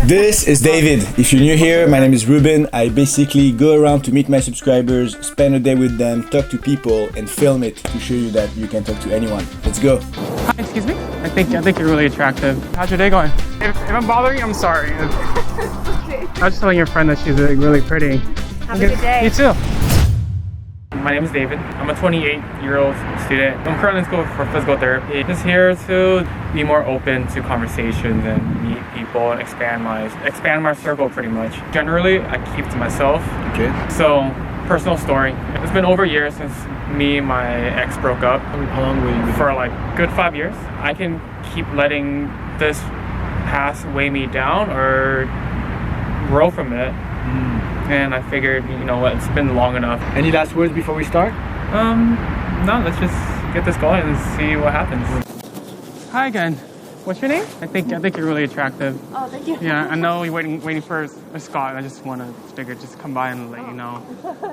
This is David. If you're new here, my name is Ruben. I basically go around to meet my subscribers, spend a day with them, talk to people, and film it to show you that you can talk to anyone. Let's go. Hi, excuse me? I think you're really attractive. How's your day going? If I'm bothering you, I'm sorry. I was just telling your friend that she's really pretty. Have a good day. You too. My name is David. I'm a 28-year-old student. I'm currently in school for physical therapy. Just here to be more open to conversations and meet people and expand my circle pretty much. Generally, I keep to myself. Okay. So, personal story. It's been over a year since me and my ex broke up. How long were you with For like good 5 years. I can keep letting this past weigh me down or grow from it. And I figured, you know what, it's been long enough. Any last words before we start? No, let's just get this going and see what happens. Hi again. What's your name? I think you're really attractive. Oh, thank you. Yeah, I know you're waiting for a Scott. I just want to figure just come by and let you know.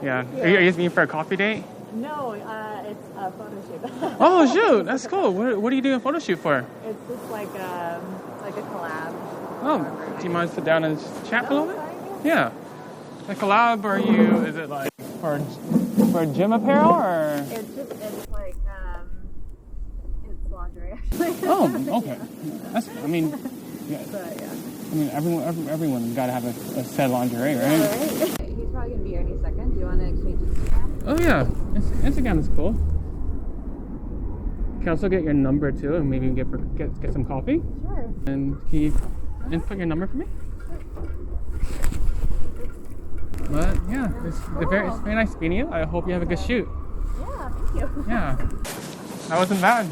Yeah. Are you meeting for a coffee date? No, it's a photo shoot. Oh shoot, that's cool. What do you do a photo shoot for? It's just like a collab. Oh, do you mind sit down and just chat a little bit? Fine. Yeah. A collab, or is it like for gym apparel, or? It's like it's lingerie actually. Oh, okay. I mean, yeah. But, yeah. I mean, everyone's got to have a set lingerie, right? He's probably gonna be here any second. Do you want to exchange Instagram? Oh yeah, Instagram is cool. Can also get your number too, and maybe get some coffee. Sure. And can you input your number for me? But yeah, it's very nice meeting you. I hope you have a good shoot. Yeah, thank you. Yeah, that wasn't bad.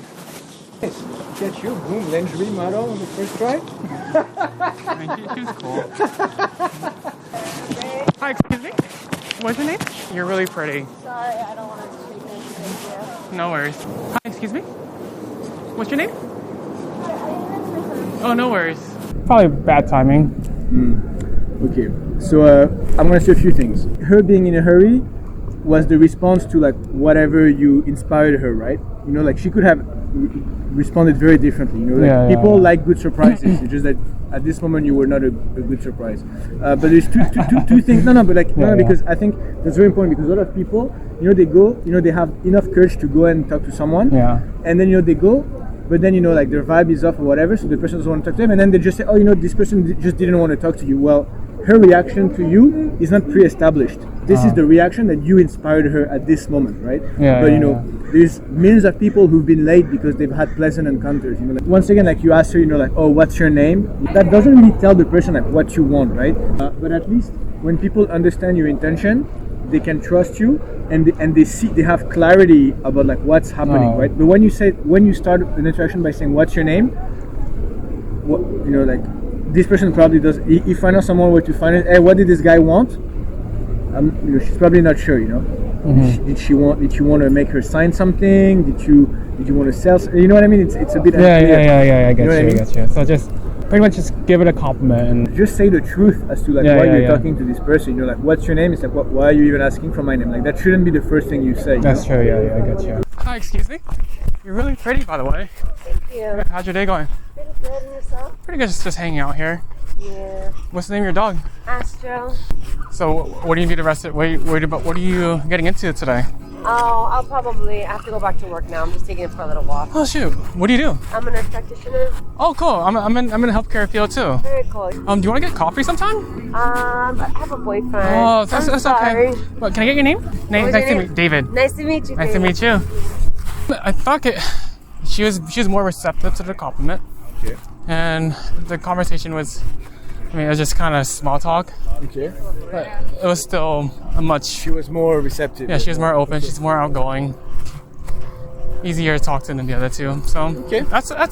Get you, boom, lingerie model on the first try. I mean, she was cool. Hi, excuse me. What's your name? You're really pretty. Sorry, I don't want to take anything. No worries. Hi, excuse me. What's your name? Oh, no worries. Probably bad timing. Okay, so I'm gonna say a few things. Her being in a hurry was the response to like whatever you inspired her, right? You know, like she could have responded very differently. You know, like people like good surprises. It's just that at this moment you were not a good surprise. But there's two things. Because I think that's very important because a lot of people, you know, they go, you know, they have enough courage to go and talk to someone. Yeah. And then you know they go. But then, you know, like their vibe is off or whatever, so the person doesn't want to talk to them, and then they just say, oh, you know, this person just didn't want to talk to you. Well, her reaction to you is not pre-established. This is the reaction that you inspired her at this moment, right? Yeah. But, you know, there's millions of people who've been late because they've had pleasant encounters. You know, like once again, like you ask her, you know, like, oh, what's your name? That doesn't really tell the person like what you want, right? But at least when people understand your intention, they can trust you, and they have clarity about like what's happening, right? But when you start an interaction by saying what's your name, what, you know, like this person probably does. If I know someone were to find it, hey, what did this guy want? You know, she's probably not sure. You know, did you want to make her sign something? Did you want to sell? You know what I mean? It's a bit unclear. Yeah. I get You know you. what I mean? I get you. So just pretty much just give it a compliment and just say the truth as to like why you're talking to this person. You know, like what's your name? It's like why are you even asking for my name? Like that shouldn't be the first thing you say. That's true. Yeah, I get you. Hi, excuse me. You're really pretty, by the way. Thank you. How's your day going? Pretty good, and yourself? Pretty good. Just hanging out here. Yeah. What's the name of your dog? Astro. So, what do you do the rest of it? What are you getting into today? Oh, I'll probably have to go back to work now. I'm just taking it for a little walk. Oh shoot! What do you do? I'm a nurse practitioner. Oh, cool. I'm in the healthcare field too. Very cool. Do you want to get coffee sometime? I have a boyfriend. Oh, that's okay. What, can I get your name? Nice to meet you, David. Nice to meet you. Nice to meet you. I thought she was more receptive to the compliment. Okay. And the conversation was, I mean, it was just kind of small talk. Okay. But it was still a much. She was more receptive. Yeah, she was more open. She's more outgoing. Easier to talk to than the other two. So okay. That's a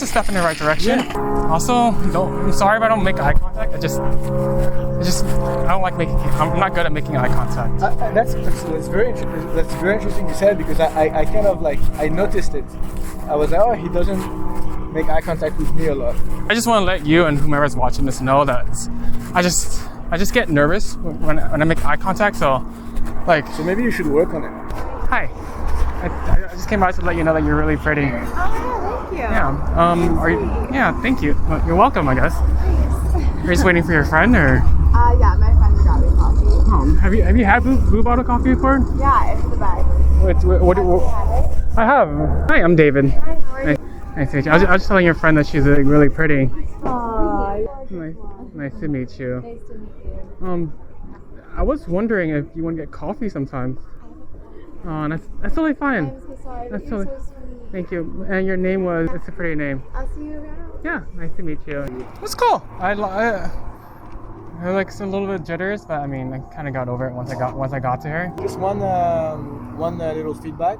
step in the right direction. Yeah. Also, I'm sorry if I don't make eye contact. I don't like I'm not good at making eye contact. That's very interesting. That's very interesting you said because I kind of like I noticed it. I was like, oh, he doesn't make eye contact with me a lot. I just want to let you and whomever's watching this know that I just get nervous when I make eye contact. So maybe you should work on it. Hi. I just came out to let you know that you're really pretty. Oh, yeah, thank Yeah. Are you? Yeah. Thank you. Well, you're welcome, I guess. Are you just waiting for your friend, or? Yeah, my friend got me coffee. Oh, have you had blue bottle coffee before? Yeah, it's the bag. What I have. Hi, I'm David. Hi, how are you? Nice to meet you. I was just telling your friend that she's really pretty. Aww. Nice to meet you. Nice to meet you. I was wondering if you want to get coffee sometime. Oh, that's totally fine. I'm so sorry. That's You're totally. so sweet. Thank you. And your name was? It's a pretty name. I'll see you around. Yeah, nice to meet you. It's cool. I like a little bit jitters, but I mean, I kind of got over it once I got to her. Just one little feedback.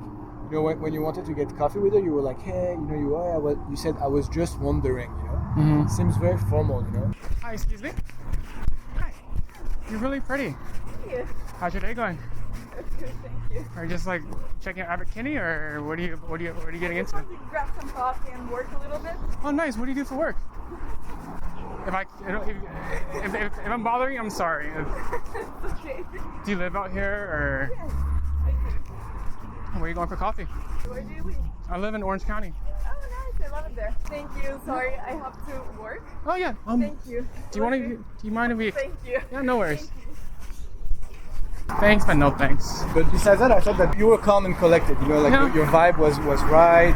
You know, when you wanted to get coffee with her, you were like, hey, you know, you said I was just wondering. You know, Mm-hmm. seems very formal. You know. Hi, excuse me. Hi. You're really pretty. Thank you. How's your day going? That's good, thank you. Are you just like checking out Abercrombie, or what are you getting into? I just wanted to grab some coffee and work a little bit. Oh, nice. What do you do for work? If I'm bothering you, I'm sorry. It's okay. Do you live out here, or Yes, I do. where are you going for coffee? Where do you live? I live in Orange County. Oh, nice. I love it there. Thank you. Sorry, I have to work. Oh yeah. Thank you. Do you mind if we? Thank you. Yeah, no worries. Thanks, but no thanks. But besides that, I thought that you were calm and collected. You know, like Yeah. your vibe was right.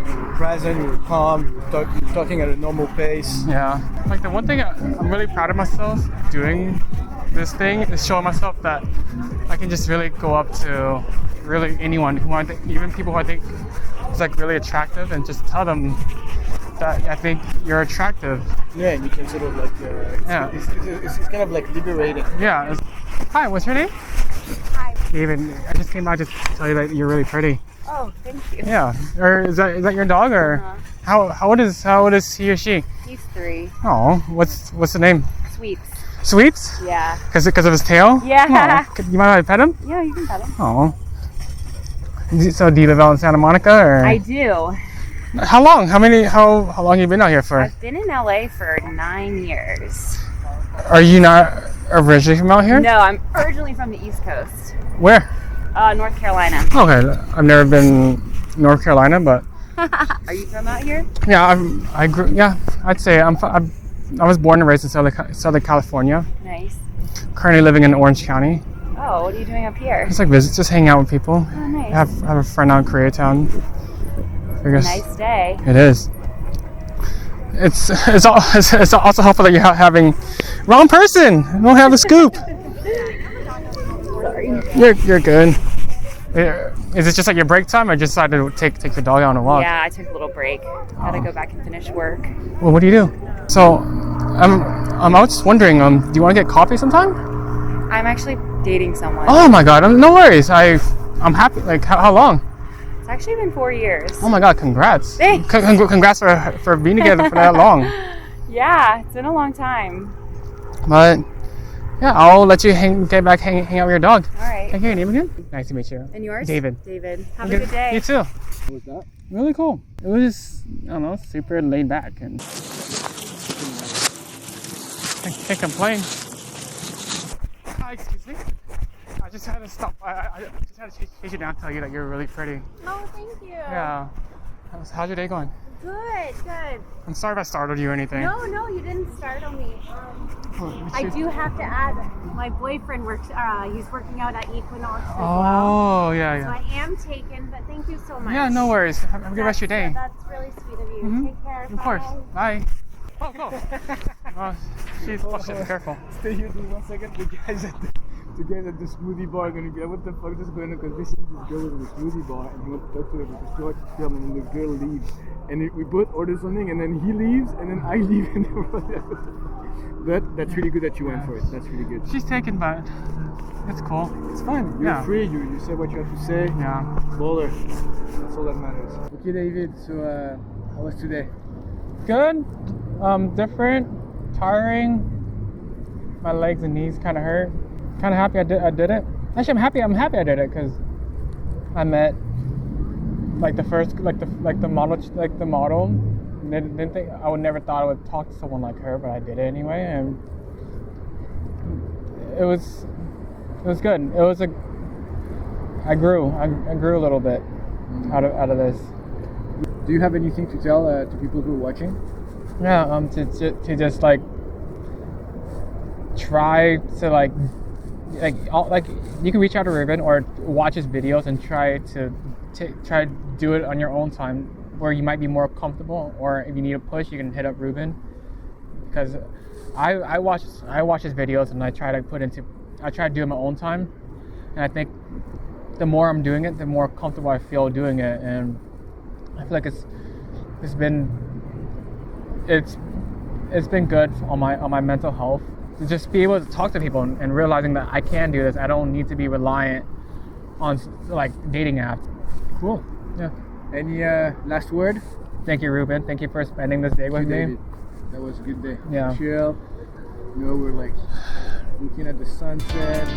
You were present. You were calm. You were talking at a normal pace. Yeah. Like the one thing I'm really proud of myself doing this thing is showing myself that I can just really go up to really anyone who I think, even people who I think is like really attractive, and just tell them that I think you're attractive. Yeah, and you can sort of like. Yeah. It's kind of like liberating. Yeah. Hi, what's your name? Hi. David. I just came out to tell you that you're really pretty. Oh, thank you. Yeah. Or is that your dog, or how old is he or she? He's 3. Oh, what's the name? Sweets. Sweeps? Yeah. Because of his tail? Yeah. Aw, you mind if I pet him? Yeah, you can pet him. Oh. So do you live out in Santa Monica, or? I do. How long? How long have you been out here for? I've been in LA for 9 years. Are you not originally from out here? No, I'm originally from the East Coast. Where? North Carolina. Okay, I've never been North Carolina, but Are you from out here? yeah, I grew. Yeah, I'd say I was born and raised in Southern California. Nice. Currently living in Orange County. Oh, what are you doing up here? Just like visit, just hang out with people. Oh, nice. I have a friend out in Koreatown. I guess Nice day. it is. It's also helpful that you're having wrong person. I don't have the scoop. Sorry. You're good. Is it just like your break time, or just decided to take your dog out on a walk? Yeah, I took a little break. Gotta go back and finish work. Well, what do you do? So, I was just wondering, do you want to get coffee sometime? I'm actually dating someone. Oh my God, no worries. I'm happy. Like, how long? It's actually been 4 years. Oh my God, congrats. Thanks. Congrats for being together for that long. Yeah, it's been a long time. But yeah, I'll let you get back hang out with your dog. All right. Can I hear your name again? Nice to meet you. And yours? David. David. Have a good day. You too. What was that? Really cool. It was just, I don't know, super laid back, and I can't complain. Hi, excuse me. I just had to stop. I just had to chase you down and tell you that you're really pretty. Oh, thank you. Yeah. How's your day going? Good, good. I'm sorry if I startled you or anything. No, you didn't startle me. Oh, I do have to add, my boyfriend works, he's working out at Equinox as well. Oh, So yeah. I am taken, but thank you so much. Yeah, no worries. Have a good rest of your day. That's really sweet of you. Mhm. Take care. Of course. Bye. Bye. Oh, go. She's shit, careful. Stay here just 1 second. The guys at the smoothie bar are gonna be like, what the fuck is going on? Because basically this girl was in the smoothie bar and he wants to talk to her because she wants to film, and then the girl leaves. And we both order something, and then he leaves, and then I leave, and then we're like, but that's really good that you went for it. That's really good. She's taken, but it's cool. It's fine. You're Yeah. free. You say what you have to say. Yeah. Baller. That's all that matters. Okay, David. So how was today? Good. Different. Tiring. My legs and knees kind of hurt. Kind of happy I did it. Actually, I'm happy I did it because I met like the model. Didn't think I would never thought I would talk to someone like her, but I did it anyway, and it was good. I grew a little bit out of this. Do you have anything to tell to people who are watching? Yeah, to just like try to like you can reach out to Ruben or watch his videos and try to do it on your own time where you might be more comfortable, or if you need a push you can hit up Ruben, because I watch his videos and I try to do it my own time, and I think the more I'm doing it the more comfortable I feel doing it, and I feel like it's been good on my mental health to just be able to talk to people and realizing that I can do this. I don't need to be reliant on like dating apps. Cool. Yeah. Any last word? Thank you, Ruben. Thank you for spending this day with me. David. That was a good day. Yeah. Chill. You know, we're like looking at the sunset.